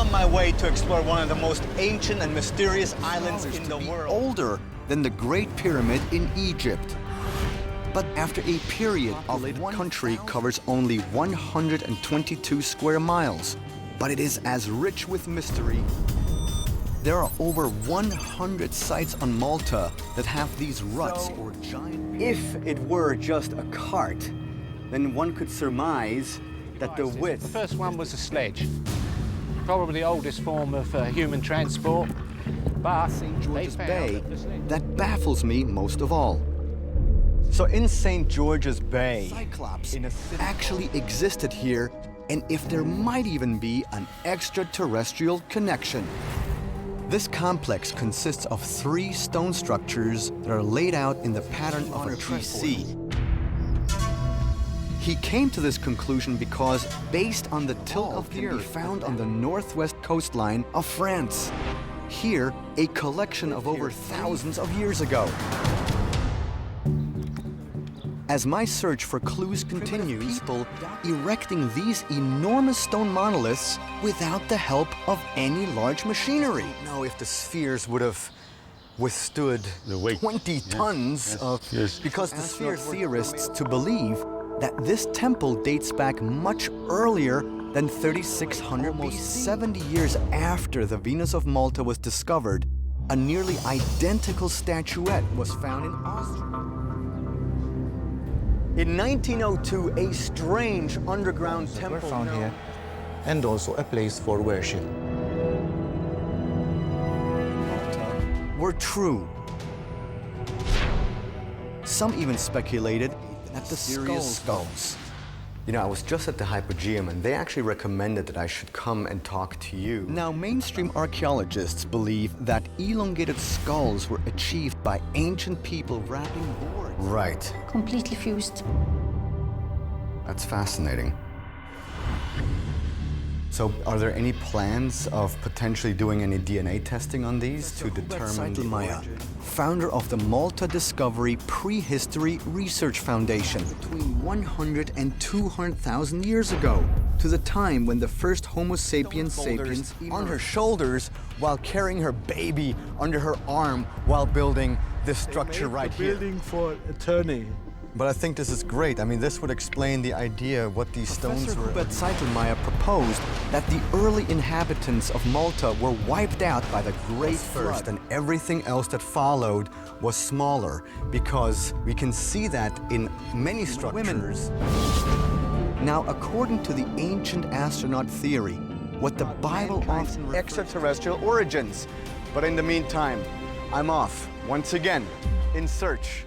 on my way to explore one of the most ancient and mysterious islands in the world. Older than the Great Pyramid in Egypt. But after a period of one country covers only 122 square miles, but it is as rich with mystery. There are over 100 sites on Malta that have these ruts or giant... If it were just a cart, then one could surmise that the width... The first one was a sledge. Probably the oldest form of human transport, but St. George's Bay, that baffles me most of all. So in St. George's Bay, Cyclops actually existed here, and if there might even be an extraterrestrial connection. This complex consists of 3 stone structures that are laid out in the pattern of a treatise. He came to this conclusion because, based on the tilt of the earth found on the northwest coastline of France, here a collection of over thousands of years ago. As my search for clues continues, people erecting these enormous stone monoliths without the help of any large machinery. Now, if the spheres would have withstood the weight. 20 tons of... Yes. Because the sphere theorists to believe that this temple dates back much earlier than 3600 BC. 70 years after the Venus of Malta was discovered, a nearly identical statuette was found in Austria. In 1902, a strange underground temple were found here, and also a place for worship. Were true. Some even speculated that the skulls. You know, I was just at the Hypogeum, and they actually recommended that I should come and talk to you. Now, mainstream archaeologists believe that elongated skulls were achieved by ancient people wrapping boards. Right. Completely fused. That's fascinating. So, are there any plans of potentially doing any DNA testing on these to determine the origin? Founder of the Malta Discovery Prehistory Research Foundation between 100 and 200,000 years ago, to the time when the first Homo sapiens on her shoulders while carrying her baby under her arm while building this structure right here. Building for eternity. But I think this is great. I mean, this would explain the idea of what these stones were. But Cyclops proposed that the early inhabitants of Malta were wiped out by the Great Flood, and everything else that followed was smaller, because we can see that in many structures. Now, according to the ancient astronaut theory, what the Bible often extraterrestrial origins. But in the meantime, I'm off once again in search